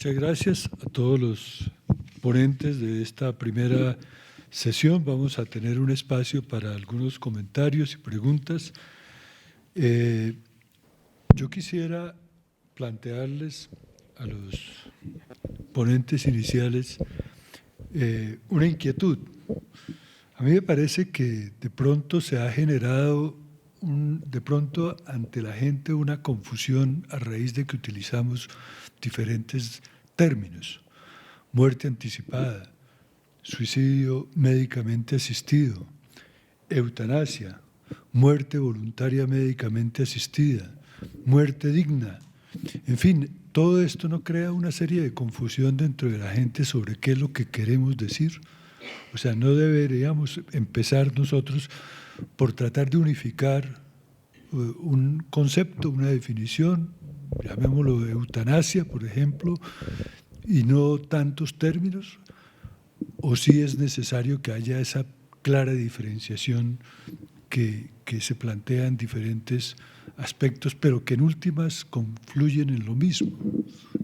Muchas gracias a todos los ponentes de esta primera sesión. Vamos a tener un espacio para algunos comentarios y preguntas. Yo quisiera plantearles a los ponentes iniciales una inquietud. A mí me parece que de pronto se ha generado ante la gente una confusión a raíz de que utilizamos diferentes términos: muerte anticipada, suicidio médicamente asistido, eutanasia, muerte voluntaria médicamente asistida, muerte digna. En fin, todo esto no crea una serie de confusión dentro de la gente sobre qué es lo que queremos decir. O sea, no deberíamos empezar nosotros por tratar de unificar un concepto, una definición, llamémoslo eutanasia, por ejemplo, y no tantos términos, o si es necesario que haya esa clara diferenciación que se plantea en diferentes aspectos, pero que en últimas confluyen en lo mismo.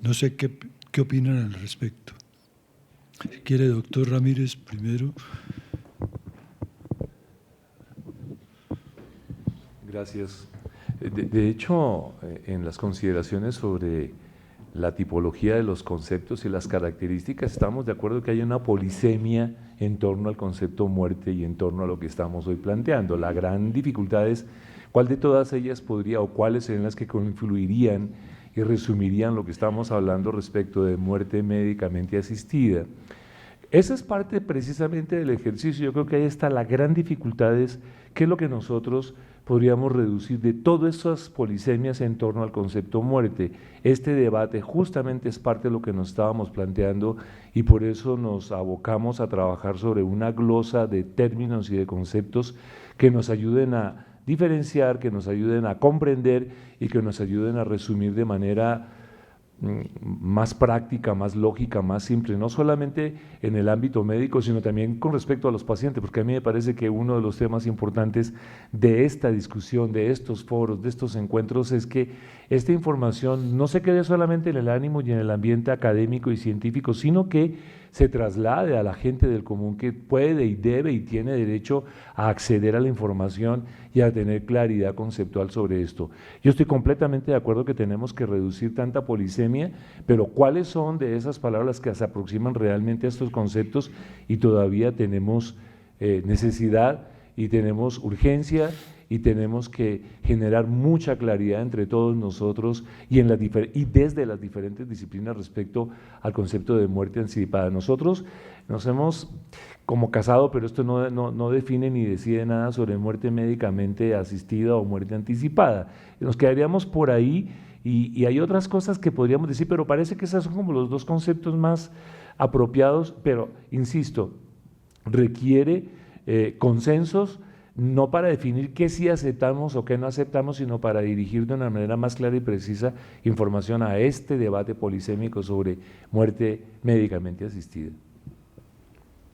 No sé qué opinan al respecto. Si quiere, doctor Ramírez, primero. Gracias. De hecho, en las consideraciones sobre la tipología de los conceptos y las características, estamos de acuerdo que hay una polisemia en torno al concepto muerte y en torno a lo que estamos hoy planteando. La gran dificultad es cuál de todas ellas podría o cuáles serían las que confluirían y resumirían lo que estamos hablando respecto de muerte médicamente asistida. Esa es parte precisamente del ejercicio. Yo creo que ahí está la gran dificultad, es qué es lo que nosotros podríamos reducir de todas esas polisemias en torno al concepto muerte. Este debate justamente es parte de lo que nos estábamos planteando y por eso nos abocamos a trabajar sobre una glosa de términos y de conceptos que nos ayuden a diferenciar, que nos ayuden a comprender y que nos ayuden a resumir de manera más práctica, más lógica, más simple, no solamente en el ámbito médico, sino también con respecto a los pacientes, porque a mí me parece que uno de los temas importantes de esta discusión, de estos foros, de estos encuentros, es que esta información no se quede solamente en el ánimo y en el ambiente académico y científico, sino que se traslade a la gente del común que puede y debe y tiene derecho a acceder a la información y a tener claridad conceptual sobre esto. Yo estoy completamente de acuerdo que tenemos que reducir tanta polisemia, pero ¿cuáles son de esas palabras que se aproximan realmente a estos conceptos? Y todavía tenemos necesidad y tenemos urgencia y tenemos que generar mucha claridad entre todos nosotros y desde las diferentes disciplinas respecto al concepto de muerte anticipada. Nosotros nos hemos como casado, pero esto no define ni decide nada sobre muerte médicamente asistida o muerte anticipada. Nos quedaríamos por ahí y hay otras cosas que podríamos decir, pero parece que esos son como los dos conceptos más apropiados, pero insisto, requiere consensos, no para definir qué sí aceptamos o qué no aceptamos, sino para dirigir de una manera más clara y precisa información a este debate polisémico sobre muerte médicamente asistida.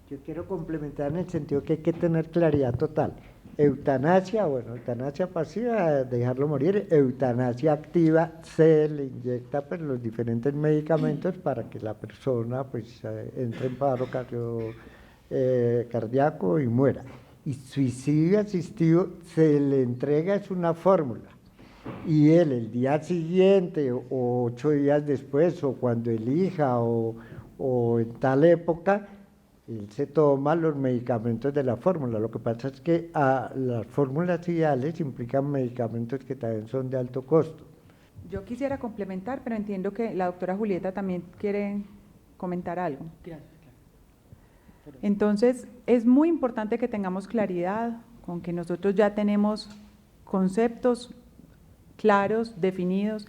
Yo quiero complementar en el sentido que hay que tener claridad total. Eutanasia, bueno, eutanasia pasiva, dejarlo morir. Eutanasia activa, se le inyecta pues, los diferentes medicamentos para que la persona pues, entre en paro cardíaco y muera. Y suicidio asistido se le entrega, es una fórmula, y él el día siguiente o 8 días después o cuando elija o en tal época, él se toma los medicamentos de la fórmula. Lo que pasa es que las fórmulas ideales implican medicamentos que también son de alto costo. Yo quisiera complementar, pero entiendo que la doctora Julieta también quiere comentar algo. Gracias. Entonces, es muy importante que tengamos claridad con que nosotros ya tenemos conceptos claros, definidos,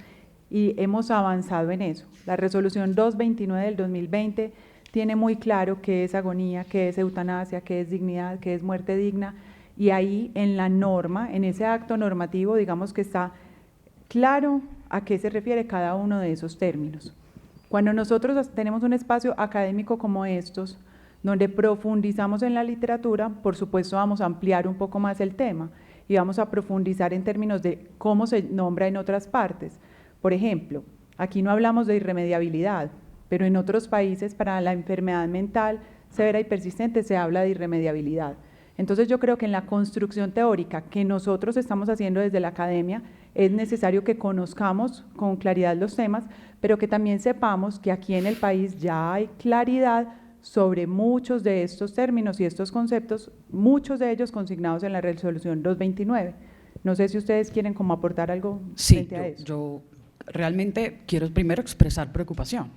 y hemos avanzado en eso. La resolución 229 del 2020 tiene muy claro qué es agonía, qué es eutanasia, qué es dignidad, qué es muerte digna, y ahí en la norma, en ese acto normativo, digamos que está claro a qué se refiere cada uno de esos términos. Cuando nosotros tenemos un espacio académico como estos, donde profundizamos en la literatura, por supuesto vamos a ampliar un poco más el tema y vamos a profundizar en términos de cómo se nombra en otras partes. Por ejemplo, aquí no hablamos de irremediabilidad, pero en otros países para la enfermedad mental severa y persistente se habla de irremediabilidad. Entonces yo creo que en la construcción teórica que nosotros estamos haciendo desde la academia es necesario que conozcamos con claridad los temas, pero que también sepamos que aquí en el país ya hay claridad sobre muchos de estos términos y estos conceptos, muchos de ellos consignados en la resolución 229. No sé si ustedes quieren como aportar algo frente a eso. Yo realmente quiero primero expresar preocupación,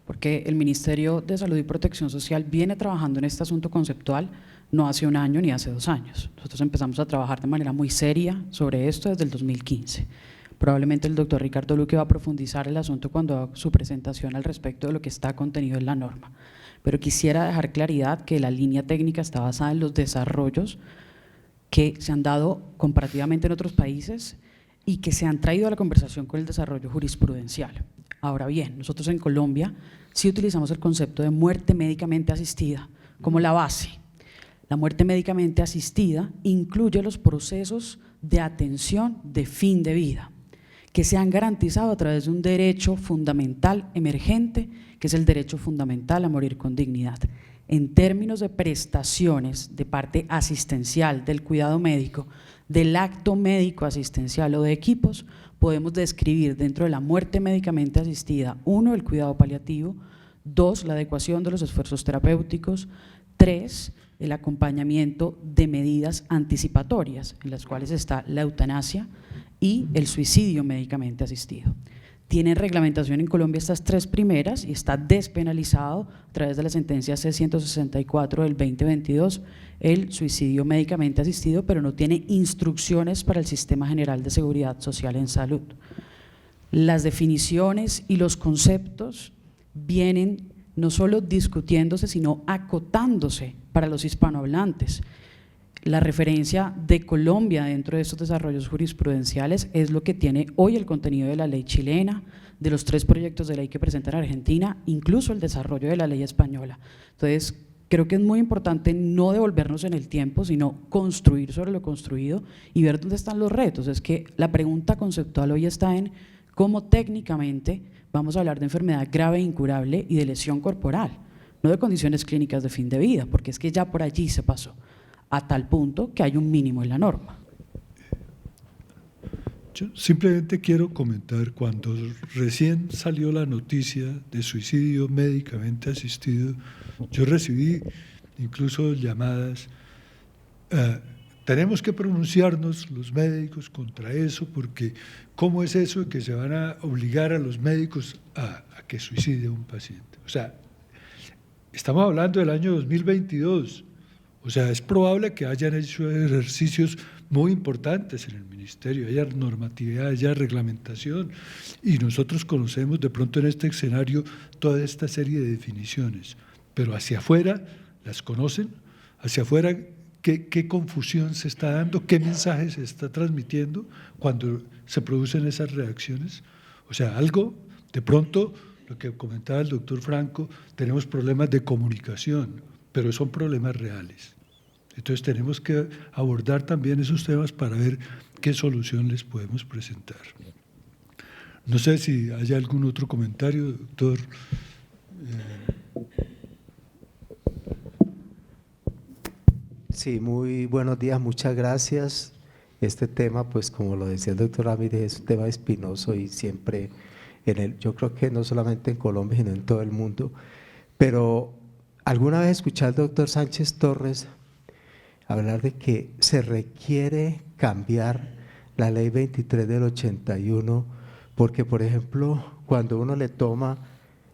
porque el Ministerio de Salud y Protección Social viene trabajando en este asunto conceptual no hace 1 año ni hace 2 años. Nosotros empezamos a trabajar de manera muy seria sobre esto desde el 2015. Probablemente el doctor Ricardo Luque va a profundizar el asunto cuando haga su presentación al respecto de lo que está contenido en la norma. Pero quisiera dejar claridad que la línea técnica está basada en los desarrollos que se han dado comparativamente en otros países y que se han traído a la conversación con el desarrollo jurisprudencial. Ahora bien, nosotros en Colombia sí utilizamos el concepto de muerte médicamente asistida como la base. La muerte médicamente asistida incluye los procesos de atención de fin de vida, que se han garantizado a través de un derecho fundamental emergente, que es el derecho fundamental a morir con dignidad. En términos de prestaciones de parte asistencial del cuidado médico, del acto médico asistencial o de equipos, podemos describir dentro de la muerte médicamente asistida, 1, el cuidado paliativo, 2, la adecuación de los esfuerzos terapéuticos, 3, el acompañamiento de medidas anticipatorias, en las cuales está la eutanasia y el suicidio médicamente asistido. Tienen reglamentación en Colombia estas 3 primeras y está despenalizado a través de la sentencia C-164 del 2022 el suicidio médicamente asistido, pero no tiene instrucciones para el Sistema General de Seguridad Social en Salud. Las definiciones y los conceptos vienen no solo discutiéndose, sino acotándose para los hispanohablantes. La referencia de Colombia dentro de estos desarrollos jurisprudenciales es lo que tiene hoy el contenido de la ley chilena, de los 3 proyectos de ley que presenta la Argentina, incluso el desarrollo de la ley española. Entonces, creo que es muy importante no devolvernos en el tiempo, sino construir sobre lo construido y ver dónde están los retos. Es que la pregunta conceptual hoy está en cómo técnicamente vamos a hablar de enfermedad grave e incurable y de lesión corporal, no de condiciones clínicas de fin de vida, porque es que ya por allí se pasó, a tal punto que hay un mínimo en la norma. Yo simplemente quiero comentar, cuando recién salió la noticia de suicidio médicamente asistido, yo recibí incluso llamadas, tenemos que pronunciarnos los médicos contra eso, porque ¿cómo es eso de que se van a obligar a los médicos a que suicide a un paciente? O sea, estamos hablando del año 2022, o sea, es probable que hayan hecho ejercicios muy importantes en el ministerio, haya normatividad, haya reglamentación, y nosotros conocemos de pronto en este escenario toda esta serie de definiciones, pero hacia afuera las conocen, hacia afuera qué confusión se está dando, qué mensaje se está transmitiendo cuando se producen esas reacciones. O sea, algo, de pronto, lo que comentaba el doctor Franco, tenemos problemas de comunicación, pero son problemas reales. Entonces tenemos que abordar también esos temas para ver qué solución les podemos presentar. No sé si hay algún otro comentario, doctor. Sí, muy buenos días, muchas gracias. Este tema, pues como lo decía el doctor Ramírez, es un tema espinoso y siempre, yo creo que no solamente en Colombia, sino en todo el mundo. Pero alguna vez escuché al doctor Sánchez Torres hablar de que se requiere cambiar la ley 23 del 81, porque por ejemplo, cuando uno le toma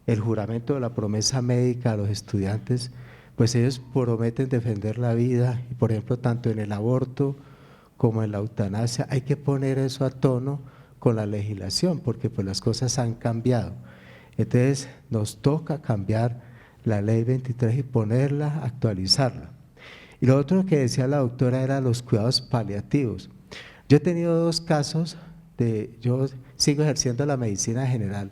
el juramento de la promesa médica a los estudiantes, pues ellos prometen defender la vida, y por ejemplo, tanto en el aborto como en la eutanasia, hay que poner eso a tono con la legislación, porque pues las cosas han cambiado. Entonces, nos toca cambiar la ley 23 y ponerla, actualizarla. Y lo otro que decía la doctora era los cuidados paliativos. Yo he tenido 2 casos, yo sigo ejerciendo la medicina general,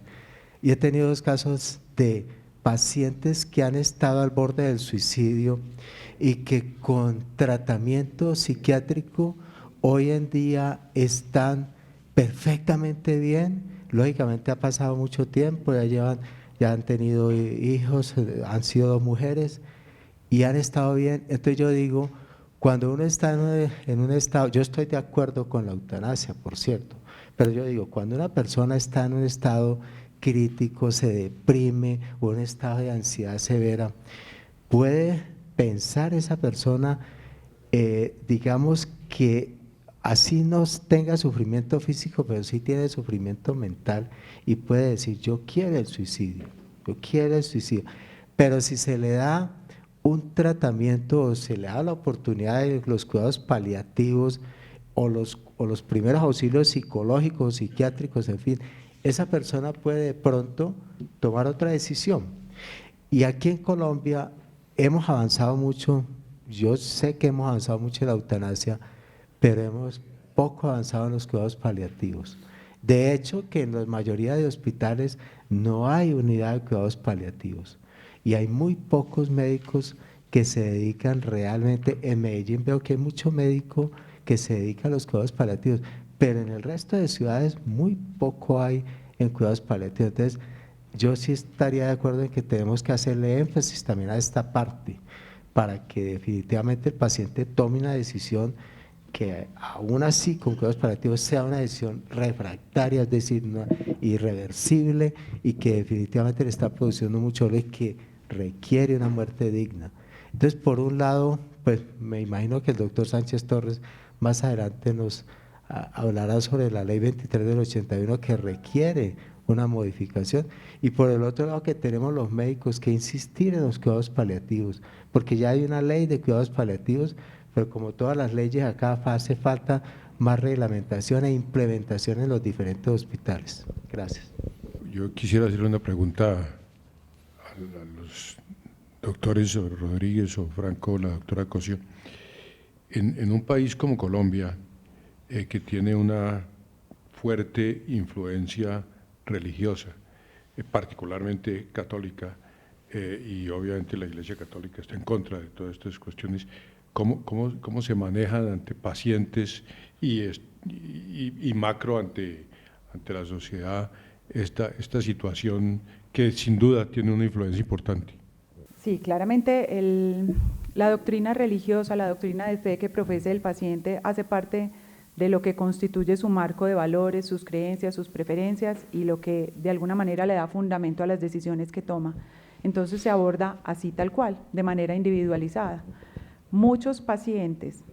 y he tenido 2 casos de pacientes que han estado al borde del suicidio y que con tratamiento psiquiátrico hoy en día están perfectamente bien. Lógicamente ha pasado mucho tiempo, ya llevan ya han tenido hijos, han sido 2 mujeres y han estado bien. Entonces yo digo, cuando uno está en un estado, yo estoy de acuerdo con la eutanasia, por cierto, pero yo digo, cuando una persona está en un estado crítico, se deprime o un estado de ansiedad severa, puede pensar esa persona, digamos que así no tenga sufrimiento físico, pero sí tiene sufrimiento mental y puede decir, yo quiero el suicidio, pero si se le da un tratamiento o se le da la oportunidad de los cuidados paliativos o los primeros auxilios psicológicos, psiquiátricos, en fin, esa persona puede de pronto tomar otra decisión. Y aquí en Colombia hemos avanzado mucho, yo sé que hemos avanzado mucho en la eutanasia, pero hemos poco avanzado en los cuidados paliativos. De hecho, que en la mayoría de hospitales no hay unidad de cuidados paliativos y hay muy pocos médicos que se dedican realmente. En Medellín veo que hay mucho médico que se dedica a los cuidados paliativos, pero en el resto de ciudades muy poco hay en cuidados paliativos. Entonces, yo sí estaría de acuerdo en que tenemos que hacerle énfasis también a esta parte para que definitivamente el paciente tome una decisión que aún así con cuidados paliativos sea una decisión refractaria, es decir, irreversible y que definitivamente le está produciendo mucho dolor y que requiere una muerte digna. Entonces, por un lado, pues me imagino que el doctor Sánchez Torres más adelante nos hablará sobre la ley 23 del 81 que requiere una modificación, y por el otro lado que tenemos los médicos que insistir en los cuidados paliativos, porque ya hay una ley de cuidados paliativos, pero como todas las leyes acá hace falta más reglamentación e implementación en los diferentes hospitales. Gracias. Yo quisiera hacerle una pregunta a los doctores Rodríguez o Franco, la doctora Cosio. En un país como Colombia, que tiene una fuerte influencia religiosa, particularmente católica, y obviamente la Iglesia Católica está en contra de todas estas cuestiones, ¿cómo se manejan ante pacientes y macro ante la sociedad esta situación que sin duda tiene una influencia importante? Sí, claramente la doctrina religiosa, la doctrina de fe que profesa el paciente hace parte de lo que constituye su marco de valores, sus creencias, sus preferencias y lo que de alguna manera le da fundamento a las decisiones que toma. Entonces se aborda así tal cual, de manera individualizada. Muchos pacientes,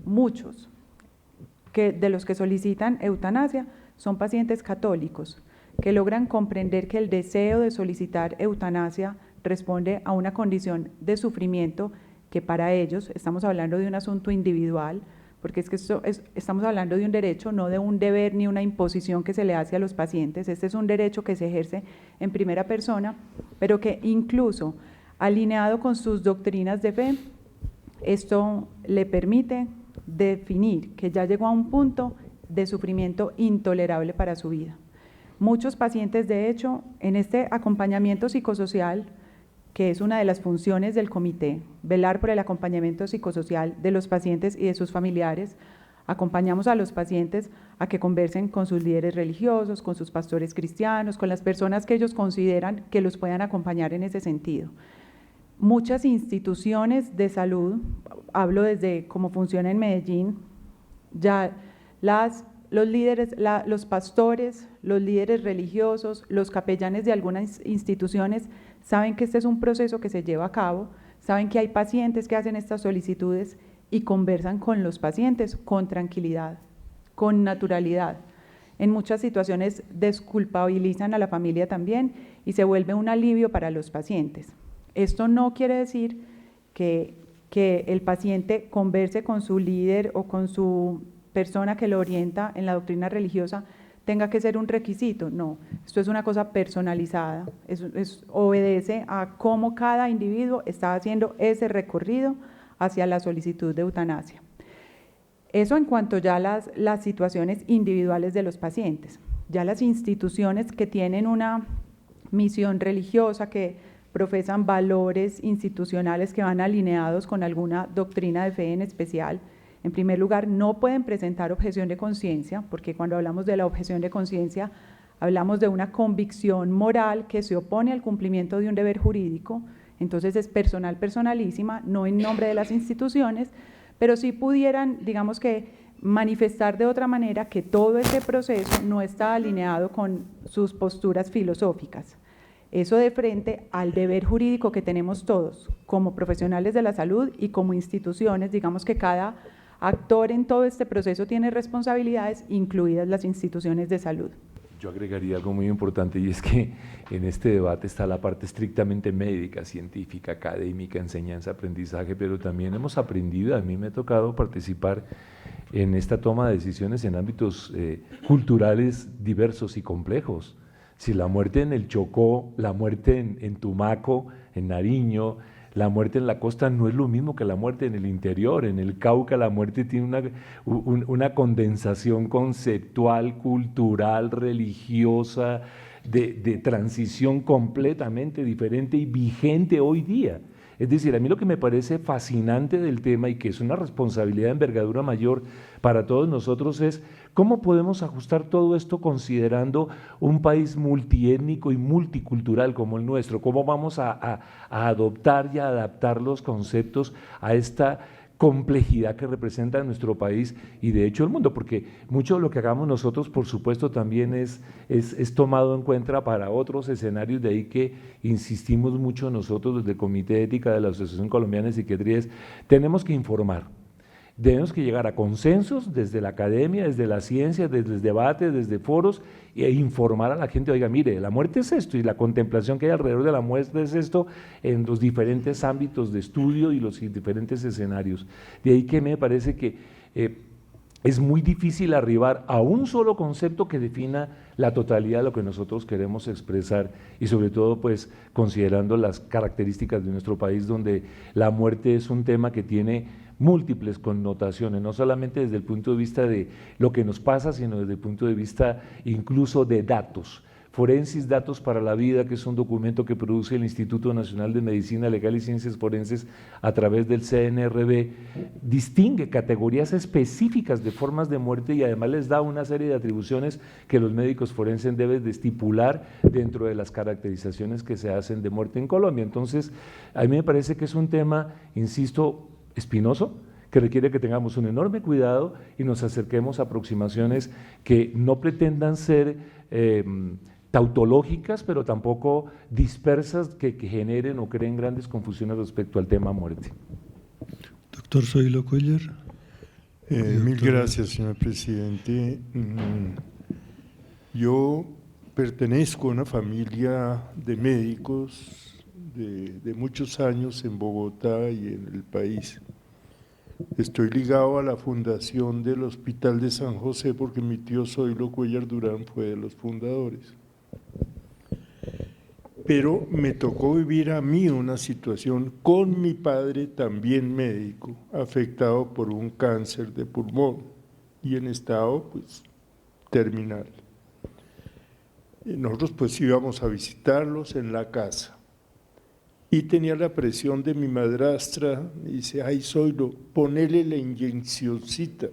muchos, de los que solicitan eutanasia son pacientes católicos que logran comprender que el deseo de solicitar eutanasia responde a una condición de sufrimiento que para ellos, estamos hablando de un asunto individual, porque es que estamos hablando de un derecho, no de un deber ni una imposición que se le hace a los pacientes. Este es un derecho que se ejerce en primera persona, pero que incluso alineado con sus doctrinas de fe, esto le permite definir que ya llegó a un punto de sufrimiento intolerable para su vida. Muchos pacientes, de hecho, en este acompañamiento psicosocial, que es una de las funciones del comité, velar por el acompañamiento psicosocial de los pacientes y de sus familiares, acompañamos a los pacientes a que conversen con sus líderes religiosos, con sus pastores cristianos, con las personas que ellos consideran que los puedan acompañar en ese sentido. Muchas instituciones de salud, hablo desde cómo funciona en Medellín, ya los líderes, los pastores, los líderes religiosos, los capellanes de algunas instituciones saben que este es un proceso que se lleva a cabo, saben que hay pacientes que hacen estas solicitudes y conversan con los pacientes con tranquilidad, con naturalidad. En muchas situaciones desculpabilizan a la familia también y se vuelve un alivio para los pacientes. Esto no quiere decir que el paciente converse con su líder o con su persona que lo orienta en la doctrina religiosa tenga que ser un requisito, no, esto es una cosa personalizada, obedece a cómo cada individuo está haciendo ese recorrido hacia la solicitud de eutanasia. Eso en cuanto ya a las situaciones individuales de los pacientes. Ya las instituciones que tienen una misión religiosa, que profesan valores institucionales que van alineados con alguna doctrina de fe en especial, en primer lugar, no pueden presentar objeción de conciencia, porque cuando hablamos de la objeción de conciencia, Hablamos de una convicción moral que se opone al cumplimiento de un deber jurídico, entonces es personal, personalísima, no en nombre de las instituciones, pero sí pudieran, digamos que, manifestar de otra manera que todo este proceso no está alineado con sus posturas filosóficas. Eso de frente al deber jurídico que tenemos todos, como profesionales de la salud y como instituciones, digamos que cada actor en todo este proceso tiene responsabilidades, incluidas las instituciones de salud. Yo agregaría algo muy importante, y es que en este debate está la parte estrictamente médica, científica, académica, enseñanza, aprendizaje, pero también hemos aprendido, a mí me ha tocado participar en esta toma de decisiones en ámbitos culturales diversos y complejos. Si la muerte en el Chocó, la muerte en Tumaco, en Nariño, la muerte en la costa no es lo mismo que la muerte en el interior. En el Cauca la muerte tiene una condensación conceptual, cultural, religiosa, de transición completamente diferente y vigente hoy día. Es decir, a mí lo que me parece fascinante del tema y que es una responsabilidad de envergadura mayor para todos nosotros es cómo podemos ajustar todo esto considerando un país multiétnico y multicultural como el nuestro, cómo vamos a adoptar y a adaptar los conceptos a esta complejidad que representa nuestro país y de hecho el mundo, porque mucho de lo que hagamos nosotros, por supuesto, también es tomado en cuenta para otros escenarios, de ahí que insistimos mucho nosotros desde el Comité de Ética de la Asociación Colombiana de Psiquiatría, tenemos que informar. Debemos que llegar a consensos desde la academia, desde la ciencia, desde el debate, desde foros, e informar a la gente, oiga, mire, la muerte es esto y la contemplación que hay alrededor de la muerte es esto en los diferentes ámbitos de estudio y los diferentes escenarios. De ahí que me parece que es muy difícil arribar a un solo concepto que defina la totalidad de lo que nosotros queremos expresar y sobre todo pues considerando las características de nuestro país donde la muerte es un tema que tiene múltiples connotaciones, no solamente desde el punto de vista de lo que nos pasa, sino desde el punto de vista incluso de datos. Forensis Datos para la Vida, que es un documento que produce el Instituto Nacional de Medicina Legal y Ciencias Forenses a través del CNRB, distingue categorías específicas de formas de muerte y además les da una serie de atribuciones que los médicos forenses deben de estipular dentro de las caracterizaciones que se hacen de muerte en Colombia. Entonces, a mí me parece que es un tema, insisto, espinoso, que requiere que tengamos un enorme cuidado y nos acerquemos a aproximaciones que no pretendan ser tautológicas, pero tampoco dispersas que generen o creen grandes confusiones respecto al tema muerte. Doctor Zoilo Cuéllar. Mil gracias, señor presidente. Yo pertenezco a una familia de médicos de muchos años en Bogotá y en el país. Estoy ligado a la fundación del Hospital de San José porque mi tío Zoilo Cuéllar Durán fue de los fundadores. Pero me tocó vivir a mí una situación con mi padre, también médico, afectado por un cáncer de pulmón y en estado pues terminal. Y nosotros pues íbamos a visitarlos en la casa. Y tenía la presión de mi madrastra, me dice, ay Zoilo, ponele la inyeccióncita.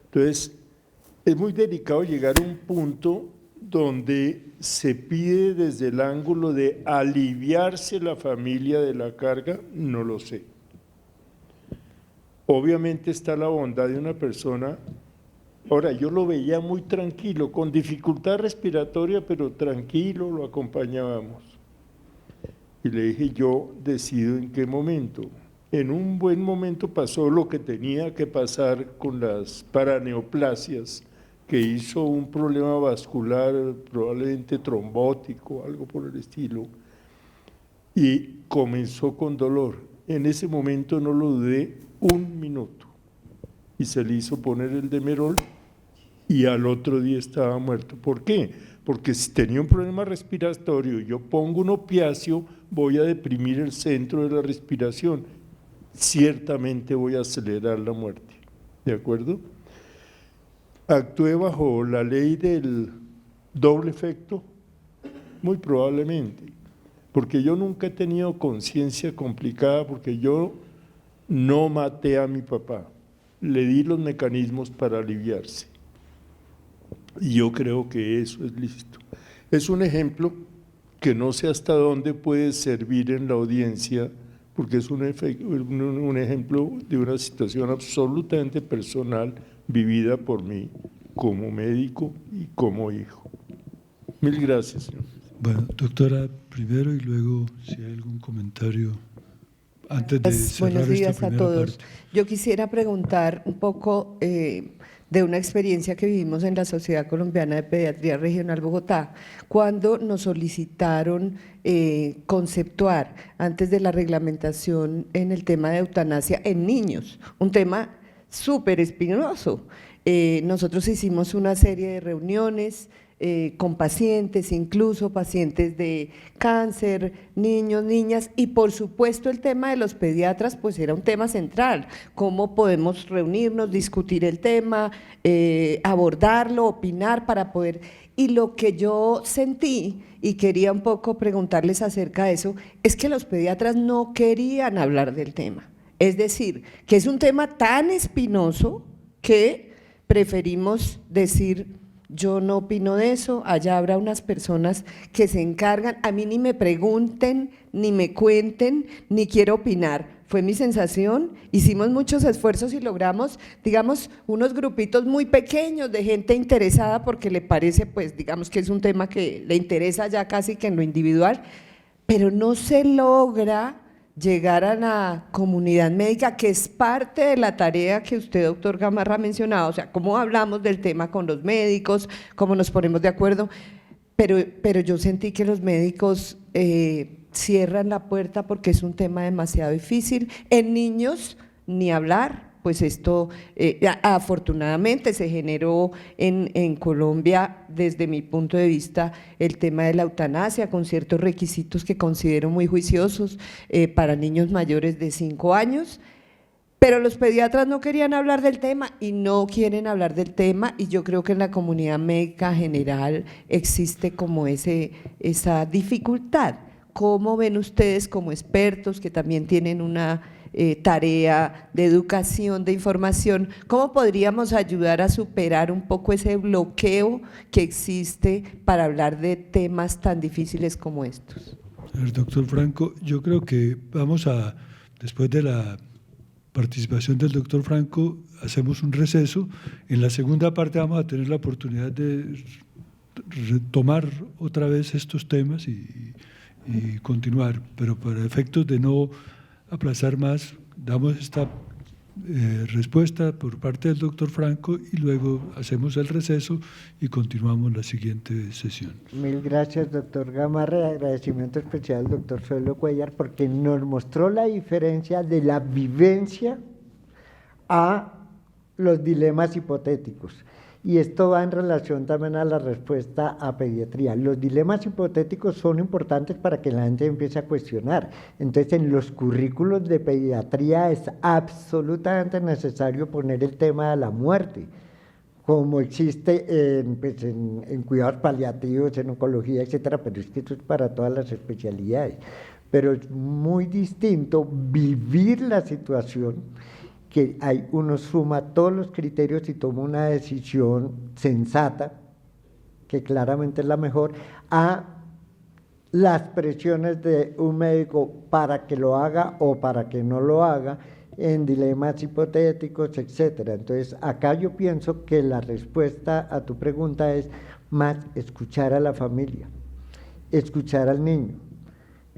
Entonces, es muy delicado llegar a un punto donde se pide desde el ángulo de aliviarse la familia de la carga, no lo sé. Obviamente está la bondad de una persona. Ahora, yo lo veía muy tranquilo, con dificultad respiratoria, pero tranquilo, lo acompañábamos. Y le dije, yo decido en qué momento. En un buen momento pasó lo que tenía que pasar con las paraneoplasias, que hizo un problema vascular, probablemente trombótico, algo por el estilo, y comenzó con dolor. En ese momento no lo dudé un minuto, y se le hizo poner el Demerol, y al otro día estaba muerto. ¿Por qué? Porque si tenía un problema respiratorio y yo pongo un opiáceo, voy a deprimir el centro de la respiración, ciertamente voy a acelerar la muerte, ¿de acuerdo? ¿Actué bajo la ley del doble efecto? Muy probablemente, porque yo nunca he tenido conciencia complicada, porque yo no maté a mi papá, le di los mecanismos para aliviarse. Y yo creo que eso es lícito. Es un ejemplo que no sé hasta dónde puede servir en la audiencia, porque es un ejemplo de una situación absolutamente personal vivida por mí como médico y como hijo. Mil gracias, señor. Bueno, doctora, primero y luego si hay algún comentario antes de cerrar Buenos días esta a primera todos. parte. Yo quisiera preguntar un poco de una experiencia que vivimos en la Sociedad Colombiana de Pediatría Regional Bogotá, cuando nos solicitaron conceptuar antes de la reglamentación en el tema de eutanasia en niños, un tema súper espinoso. Nosotros hicimos una serie de reuniones con pacientes, incluso pacientes de cáncer, niños, niñas, y por supuesto el tema de los pediatras pues era un tema central, cómo podemos reunirnos, discutir el tema, abordarlo, opinar para poder… Y lo que yo sentí, y quería un poco preguntarles acerca de eso, es que los pediatras no querían hablar del tema, es decir, que es un tema tan espinoso que preferimos decir… Yo no opino de eso, allá habrá unas personas que se encargan, a mí ni me pregunten, ni me cuenten, ni quiero opinar. Fue mi sensación, hicimos muchos esfuerzos y logramos, digamos, unos grupitos muy pequeños de gente interesada porque le parece, pues, digamos que es un tema que le interesa ya casi que en lo individual, pero no se logra llegar a la comunidad médica, que es parte de la tarea que usted, doctor Gamarra, ha mencionado, o sea, cómo hablamos del tema con los médicos, cómo nos ponemos de acuerdo, pero yo sentí que los médicos cierran la puerta porque es un tema demasiado difícil. En niños, ni hablar, pues esto afortunadamente se generó en Colombia, desde mi punto de vista, el tema de la eutanasia con ciertos requisitos que considero muy juiciosos para niños mayores de 5 años, pero los pediatras no querían hablar del tema y no quieren hablar del tema, y yo creo que en la comunidad médica general existe como esa dificultad. ¿Cómo ven ustedes como expertos que también tienen una tarea de educación, de información, cómo podríamos ayudar a superar un poco ese bloqueo que existe para hablar de temas tan difíciles como estos? Doctor Franco, yo creo que después de la participación del doctor Franco, hacemos un receso. En la segunda parte vamos a tener la oportunidad de retomar otra vez estos temas y continuar, pero para efectos de no aplazar más, damos esta respuesta por parte del doctor Franco y luego hacemos el receso y continuamos la siguiente sesión. Mil gracias, doctor Gamarra. Agradecimiento especial al doctor Zoilo Cuellar porque nos mostró la diferencia de la vivencia a los dilemas hipotéticos. Y esto va en relación también a la respuesta a pediatría. Los dilemas hipotéticos son importantes para que la gente empiece a cuestionar. Entonces, en los currículos de pediatría es absolutamente necesario poner el tema de la muerte, como existe en cuidados paliativos, en oncología, etcétera, pero es que eso es para todas las especialidades. Pero es muy distinto vivir la situación, que uno suma todos los criterios y toma una decisión sensata, que claramente es la mejor, a las presiones de un médico para que lo haga o para que no lo haga, en dilemas hipotéticos, etcétera. Entonces, acá yo pienso que la respuesta a tu pregunta es más escuchar a la familia, escuchar al niño.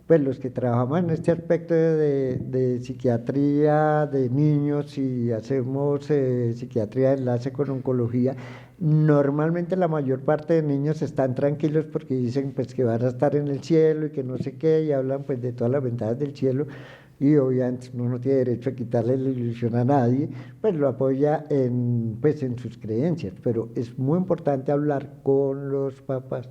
Pues los que trabajamos en este aspecto de psiquiatría de niños y hacemos psiquiatría de enlace con oncología, normalmente la mayor parte de niños están tranquilos porque dicen pues que van a estar en el cielo y que no sé qué, y hablan pues de todas las ventajas del cielo, y obviamente uno no tiene derecho a quitarle la ilusión a nadie, pues lo apoya en sus creencias, pero es muy importante hablar con los papás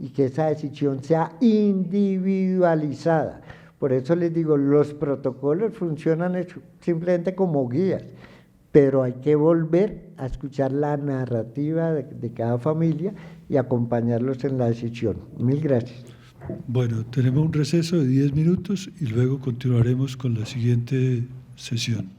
y que esa decisión sea individualizada. Por eso les digo, los protocolos funcionan simplemente como guías, pero hay que volver a escuchar la narrativa de cada familia y acompañarlos en la decisión. Mil gracias. Bueno, tenemos un receso de 10 minutos y luego continuaremos con la siguiente sesión.